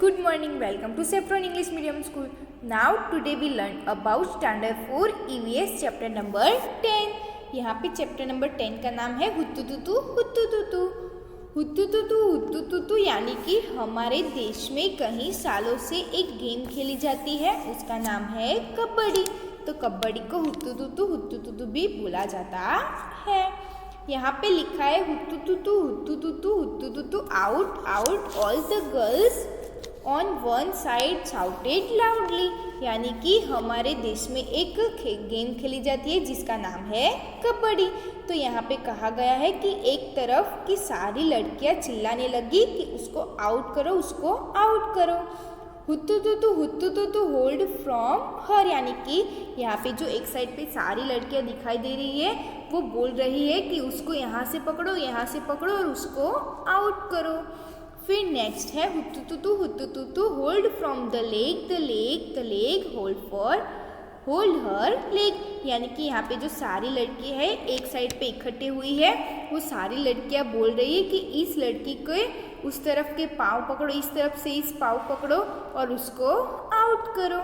good morning. Welcome to Saffron English Medium School. Now today we learn about Standard 4 EVS chapter number 10. यहाँ पे chapter number 10 का नाम है हुत्तुतुतु हुत्तुतुतु। हुत्तुतुतु हुत्तुतुतु यानी कि हमारे देश में कई सालों से एक गेम खेली जाती है, उसका नाम है कबड्डी। तो कबड्डी को हुत्तुतुतु हुत्तुतुतु भी बोला जाता है। यहाँ पे लिखा है हुत्तुतुतु हुत्तुतुतु हुत्तुतुतु out out all the girls on one side shouted loudly. यानी कि हमारे देश में एक गेम खेली जाती है जिसका नाम है कबड्डी। तो यहाँ पे कहा गया है कि एक तरफ की सारी लड़कियाँ चिल्लाने लगी कि उसको आउट करो, उसको आउट करो। हुत्तुतुतु होल्ड फ्रॉम हर, यानी कि यहाँ पे जो एक साइड पे सारी लड़कियाँ दिखाई दे रही है वो बोल रही है कि उसको यहाँ से पकड़ो, यहाँ से पकड़ो और उसको आउट करो। फिर नेक्स्ट है हुत्तुतुतु hold from the leg hold her leg. यानी कि यहाँ पे जो सारी लड़की है एक साइड पे इकट्ठे हुई है, वो सारी लड़कियाँ बोल रही है कि इस लड़की को उस तरफ के पाँव पकड़ो, इस तरफ से इस पाँव पकड़ो और उसको आउट करो।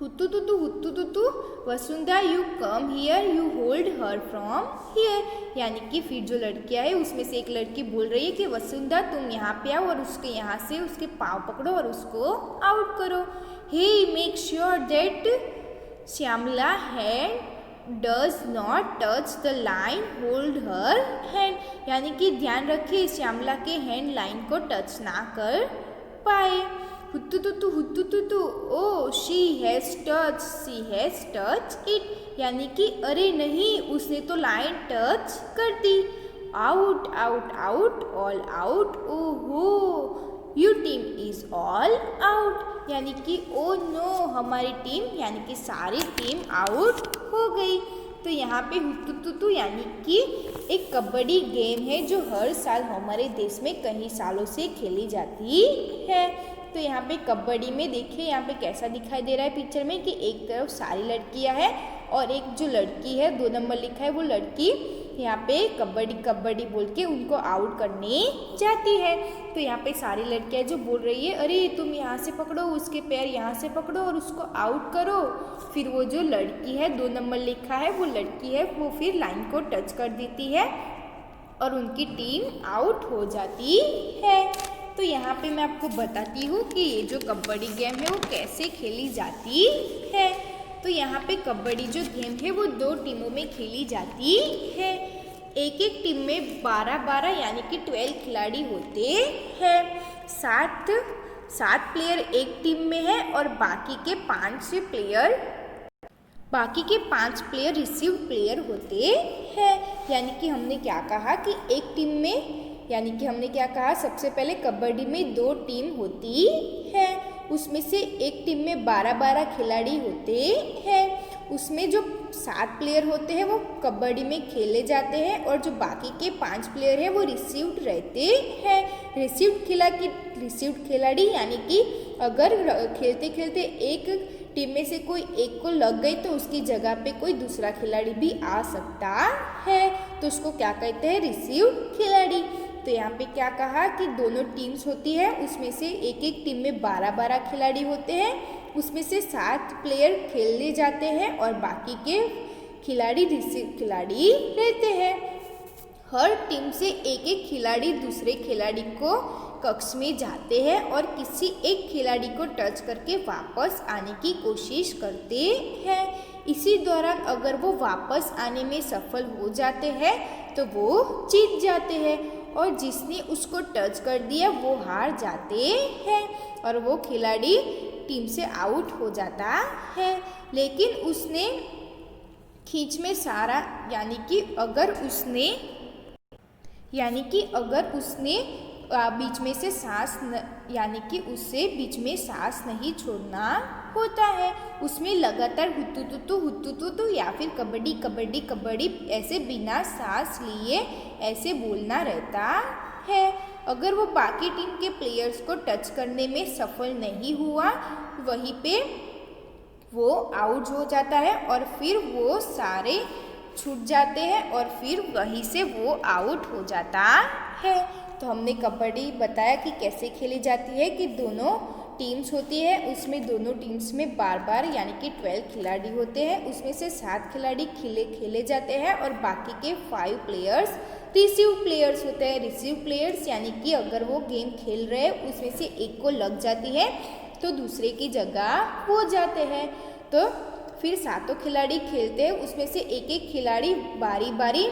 हुत्तुतुतु Vasundha you come here you hold her from here. यानी कि फिर जो लड़कियां है उसमें से एक लड़की बोल रही है कि वसुंधा तुम यहाँ पे आओ और उसके यहाँ से उसके पाँव पकड़ो और उसको आउट करो। Hey make sure that Shyamala hand does not touch the line hold her hand. यानी कि ध्यान रखिए श्यामला के हैंड लाइन को टच ना कर पाए। हुत्तुतुतु oh she has touch it. यानी कि अरे नहीं, उसने तो लाइन टच कर दी। Out out out all out, ओहो you team is all out. यानी कि ओ नो, हमारी टीम यानी कि सारी टीम आउट हो गई। तो यहाँ पे हुत्तुतुतु यानी कि एक कबड्डी गेम है जो हर साल हमारे देश में कई सालों से खेली जाती है। तो यहाँ पे कबड्डी में देखिए यहाँ पे कैसा दिखाई दे रहा है पिक्चर में कि एक तरफ सारी लड़कियाँ हैं और एक जो लड़की है 2 नंबर लिखा है वो लड़की यहाँ पे कबड्डी कबड्डी बोल के उनको आउट करने जाती है। तो यहाँ पे सारी लड़कियाँ जो बोल रही है अरे तुम यहाँ से पकड़ो, उसके पैर यहाँ से पकड़ो और उसको आउट करो। फिर वो जो लड़की है 2 नंबर लिखा है वो लड़की है वो फिर लाइन को टच कर देती है और उनकी टीम आउट हो जाती है। तो यहाँ पे मैं आपको बताती हूँ कि ये जो कबड्डी गेम है वो कैसे खेली जाती है। तो यहाँ पे कबड्डी जो गेम है वो 2 टीमों में खेली जाती है। एक एक टीम में 12-12 यानी कि 12 खिलाड़ी होते हैं। 7 प्लेयर एक टीम में है और बाकी के 5 प्लेयर रिसीव प्लेयर होते हैं। यानी कि हमने क्या कहा कि एक टीम में यानी कि हमने क्या कहा, सबसे पहले कबड्डी में 2 टीम होती है, उसमें से एक टीम में 12-12 खिलाड़ी होते हैं। उसमें जो 7 प्लेयर होते हैं वो कबड्डी में खेले जाते हैं और जो बाकी के 5 प्लेयर हैं वो रिसीव्ड रहते हैं। रिसीव्ड खिलाड़ी यानी कि अगर खेलते खेलते एक टीम में से कोई एक को लग गई तो उसकी जगह पे कोई दूसरा खिलाड़ी भी आ सकता है, तो उसको क्या कहते हैं, रिसीव्ड खिलाड़ी। तो यहाँ पे क्या कहा कि दोनों टीम्स होती है, उसमें से एक एक टीम में 12-12 खिलाड़ी होते हैं, उसमें से 7 प्लेयर खेलने जाते हैं और बाकी के खिलाड़ी रिसीव खिलाड़ी रहते हैं। हर टीम से एक एक खिलाड़ी दूसरे खिलाड़ी को कक्ष में जाते हैं और किसी एक खिलाड़ी को टच करके वापस आने की कोशिश करते हैं। इसी दौरान अगर वो वापस आने में सफल हो जाते हैं तो वो जीत जाते हैं और जिसने उसको टच कर दिया वो हार जाते हैं और वो खिलाड़ी टीम से आउट हो जाता है। लेकिन उसने खींच में सारा यानी कि अगर उसने बीच में से सांस यानी कि उससे बीच में सांस नहीं छोड़ना होता है, उसमें लगातार हुत्तुतुतु या फिर कबड्डी कबड्डी कबड्डी ऐसे बिना सांस लिए ऐसे बोलना रहता है। अगर वो बाकी टीम के प्लेयर्स को टच करने में सफल नहीं हुआ वहीं पे वो आउट हो जाता है और फिर वो सारे छूट जाते हैं और फिर वहीं से वो आउट हो जाता है। तो हमने कबड्डी बताया कि कैसे खेली जाती है कि दोनों टीम्स होती है, उसमें दोनों टीम्स में बार बार यानी कि 12 खिलाड़ी होते हैं, उसमें से 7 खिलाड़ी खेले जाते हैं और बाकी के 5 प्लेयर्स रिसीव प्लेयर्स होते हैं। रिसीव प्लेयर्स यानी कि अगर वो गेम खेल रहे हैं उसमें से एक को लग जाती है तो दूसरे की जगह हो जाते हैं। तो फिर 7 खिलाड़ी खेलते हैं, उसमें से एक एक खिलाड़ी बारी बारी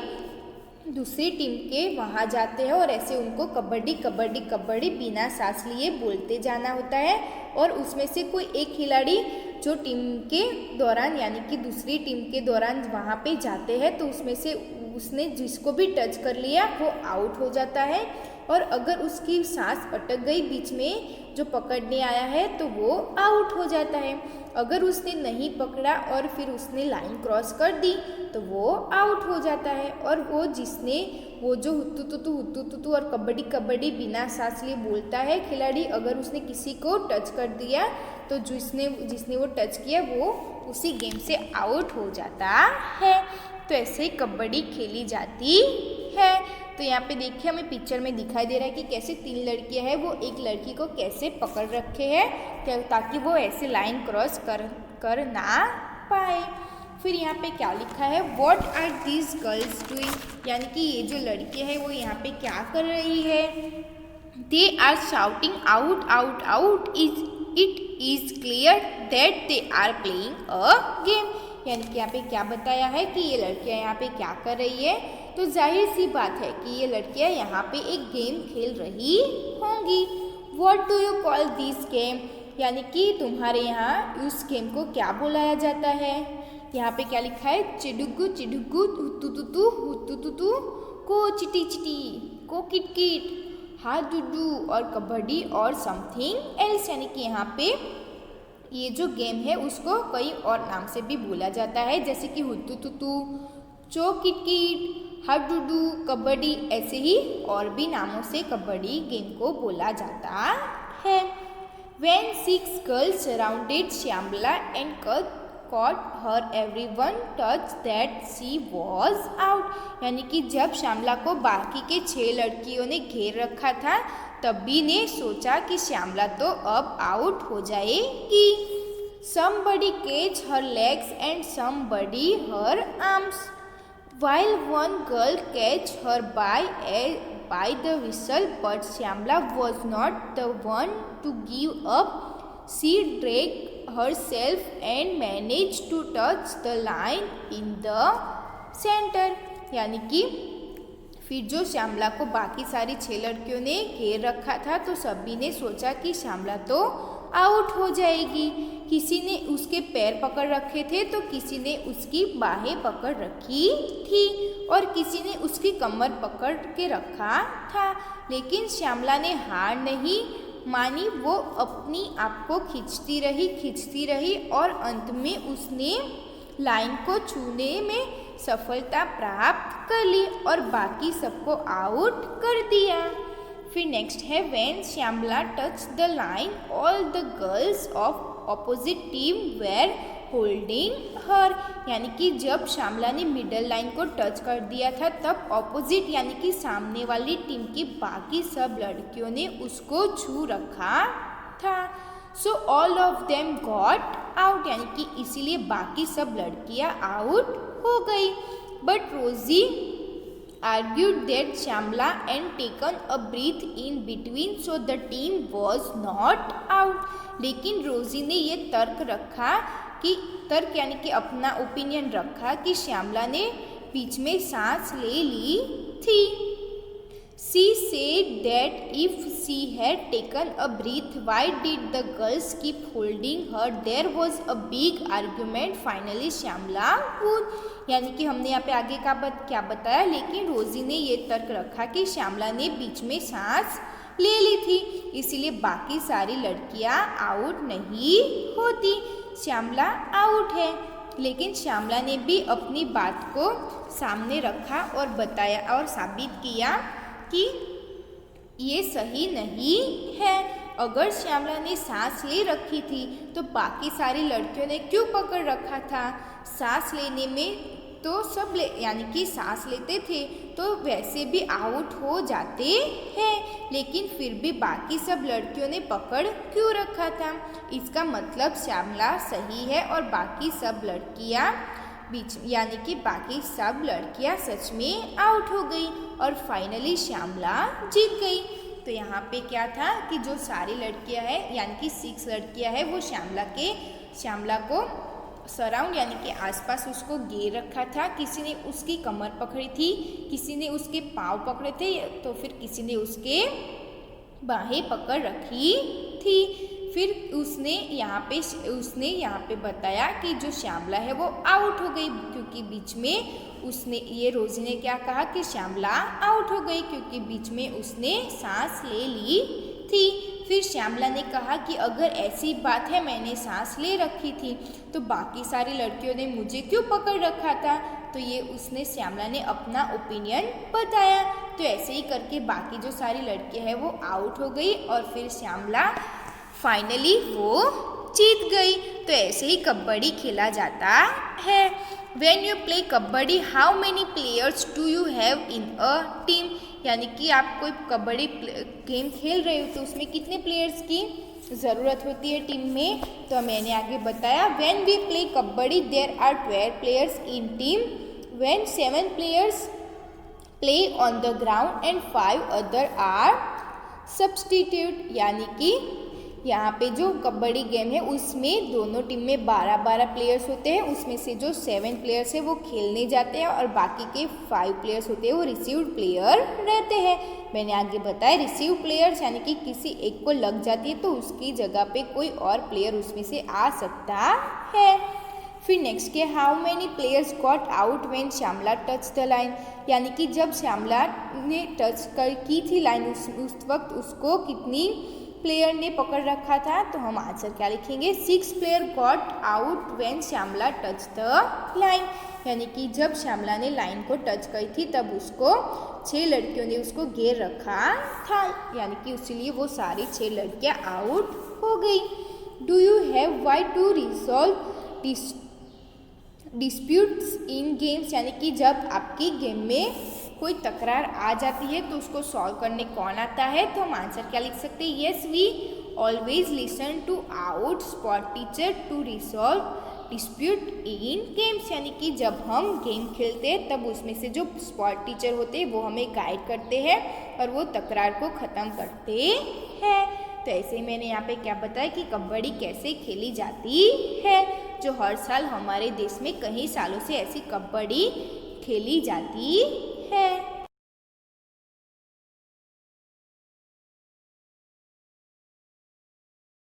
दूसरी टीम के वहाँ जाते हैं और ऐसे उनको कबड्डी कबड्डी कबड्डी बिना सांस लिए बोलते जाना होता है। और उसमें से कोई एक खिलाड़ी जो टीम के दौरान यानी कि दूसरी टीम के दौरान वहाँ पे जाते हैं तो उसमें से उसने जिसको भी टच कर लिया वो आउट हो जाता है। और अगर उसकी सांस अटक गई बीच में जो पकड़ने आया है तो वो आउट हो जाता है। अगर उसने नहीं पकड़ा और फिर उसने लाइन क्रॉस कर दी तो वो आउट हो जाता है। और वो जिसने वो जो हुत्तू तुतू और कबड्डी कबड्डी बिना सांस लिए बोलता है खिलाड़ी, अगर उसने किसी को टच कर दिया तो जिसने वो टच किया वो उसी गेम से आउट हो जाता है। तो ऐसे ही कबड्डी खेली जाती है। तो यहाँ पे देखिए हमें पिक्चर में दिखाई दे रहा है कि कैसे 3 लड़कियां हैं, वो एक लड़की को कैसे पकड़ रखे हैं ताकि वो ऐसे लाइन क्रॉस कर ना पाए। फिर यहाँ पे क्या लिखा है, what are these girls doing, यानी कि ये जो लड़कियां हैं वो यहाँ पे क्या कर रही है। They are shouting out out out, it is clear that they are playing a game, यानी कि यहाँ पे क्या बताया है कि ये लड़कियां यहाँ पे क्या कर रही है। तो जाहिर सी बात है कि ये लड़कियां यहाँ पे एक गेम खेल रही होंगी। What do you call this game, यानी कि तुम्हारे यहाँ उस गेम को क्या बुलाया जाता है। यहाँ पे क्या लिखा है, चिडुगु चिडुगु हुतुतुतु हुतुतुतु, को चिटी चिटी, को किट किट, हाथ डुडू और कबड्डी और समथिंग एल्स, यानी कि यहाँ पे ये जो गेम है उसको कई और नाम से भी बोला जाता है, जैसे कि हुतुतुतु, चो किट किट, हाथ डुडू, कबड्डी, ऐसे ही और भी नामों से कबड्डी गेम को बोला जाता है। When 6 girls surrounded Shyamala and caught her, everyone thought that she was out, यानी कि जब श्यामला को बाकी के 6 लड़कियों ने घेर रखा था तभी ने सोचा कि श्यामला तो अब आउट हो जाएगी। Somebody catch her legs and somebody her arms, while one girl catch her by the whistle, but Shyamala was not the one to give up. She dragged herself and managed to touch the line in the center, यानी कि फिर जो श्यामला को बाकी सारी 6 लड़कियों ने घेर रखा था तो सभी ने सोचा कि श्यामला तो आउट हो जाएगी। किसी ने उसके पैर पकड़ रखे थे तो किसी ने उसकी बाहें पकड़ रखी थी और किसी ने उसकी कमर पकड़ के रखा था, लेकिन श्यामला ने हार नहीं मानी। वो अपनी आप को खींचती रही और अंत में उसने लाइन को छूने में सफलता प्राप्त कर ली और बाकी सबको आउट कर दिया। फिर नेक्स्ट है, when Shyamala touch the line all the girls of opposite team were holding her, यानी कि जब श्यामला ने मिडल लाइन को टच कर दिया था तब ऑपोजिट यानी कि सामने वाली टीम की बाकी सब लड़कियों ने उसको छू रखा था। So all of them got out, यानी कि इसीलिए बाकी सब लड़कियां आउट हो गई। बट रोजी argued that Shyamala and taken a breath in between so the team was not out, लेकिन रोजी ने ये तर्क यानी कि अपना ओपिनियन रखा कि श्यामला ने बीच में सांस ले ली थी। She said that if she had taken a breath, why did the girls keep holding her? There was a big argument. Finally, Shyamala won. यानी कि हमने यहाँ पे आगे का क्या बताया, लेकिन रोजी ने ये तर्क रखा कि श्यामला ने बीच में सांस ले ली थी, इसीलिए बाकी सारी लड़कियाँ आउट नहीं होती। श्यामला आउट है, लेकिन श्यामला ने भी अपनी बात को सामने रखा और बताया और साबित किया कि ये सही नहीं है। अगर श्यामला ने सांस ले रखी थी तो बाकी सारी लड़कियों ने क्यों पकड़ रखा था। सांस लेने में तो सब यानी कि सांस लेते थे तो वैसे भी आउट हो जाते हैं, लेकिन फिर भी बाकी सब लड़कियों ने पकड़ क्यों रखा था? इसका मतलब श्यामला सही है और बाकी सब लड़कियां बीच यानी कि बाकी सब लड़कियां सच में आउट हो गई और फाइनली श्यामला जीत गई। तो यहाँ पे क्या था कि जो सारी लड़कियां हैं यानी कि 6 लड़कियां हैं वो श्यामला को सराउंड यानी कि आसपास उसको घेर रखा था। किसी ने उसकी कमर पकड़ी थी, किसी ने उसके पाँव पकड़े थे, तो फिर किसी ने उसके बाहें पकड़ रखी थी। फिर उसने यहाँ पे बताया कि जो श्यामला है वो आउट हो गई, क्योंकि बीच में रोजी ने क्या कहा कि श्यामला आउट हो गई क्योंकि बीच में उसने सांस ले ली थी। फिर श्यामला ने कहा कि अगर ऐसी बात है मैंने सांस ले रखी थी तो बाकी सारी लड़कियों ने मुझे क्यों पकड़ रखा था? तो ये श्यामला ने अपना ओपिनियन बताया। तो ऐसे ही करके बाकी जो सारी लड़कियां हैं वो आउट हो गई और फिर श्यामला फाइनली वो जीत गई। तो ऐसे ही कबड्डी खेला जाता है। When you play kabaddi, how many players do you have in a team? यानी कि आप कोई कबड्डी गेम खेल रहे हो तो उसमें कितने प्लेयर्स की ज़रूरत होती है टीम में? तो मैंने आगे बताया When we play kabaddi, there are 12 players in team. When 7 players play on the ground and 5 other are substitute, यानी कि यहाँ पे जो कबड्डी गेम है उसमें दोनों टीम में 12-12 प्लेयर्स होते हैं। उसमें से जो 7 प्लेयर्स है वो खेलने जाते हैं और बाकी के 5 प्लेयर्स होते हैं वो रिसीव्ड प्लेयर रहते हैं। मैंने आगे बताया रिसीव प्लेयर्स यानी कि किसी एक को लग जाती है तो उसकी जगह पे कोई और प्लेयर उसमें से आ सकता है। फिर नेक्स्ट के how many players got out when Shyamala touch the line, यानी कि जब श्यामला ने टच की थी लाइन उस वक्त उसको कितनी प्लेयर ने पकड़ रखा था? तो हम आंसर क्या लिखेंगे 6 player got out when Shyamala touch the line, यानी कि जब श्यामला ने लाइन को टच की थी तब उसको 6 लड़कियों ने उसको घेर रखा था, यानी कि इसीलिए वो सारी 6 लड़कियां आउट हो गई। Do you have why to resolve disputes in games, यानी कि जब आपकी गेम में कोई तकरार आ जाती है तो उसको सॉल्व करने कौन आता है? तो हम आंसर क्या लिख सकते हैं yes we always listen to out spot teacher to resolve dispute in games, यानी कि जब हम गेम खेलते हैं तब उसमें से जो स्पॉट टीचर होते हैं वो हमें गाइड करते हैं और वो तकरार को ख़त्म करते हैं। तो ऐसे ही मैंने यहाँ पे क्या बताया कि कबड्डी कैसे खेली जाती है, जो हर साल हमारे देश में कई सालों से ऐसी कबड्डी खेली जाती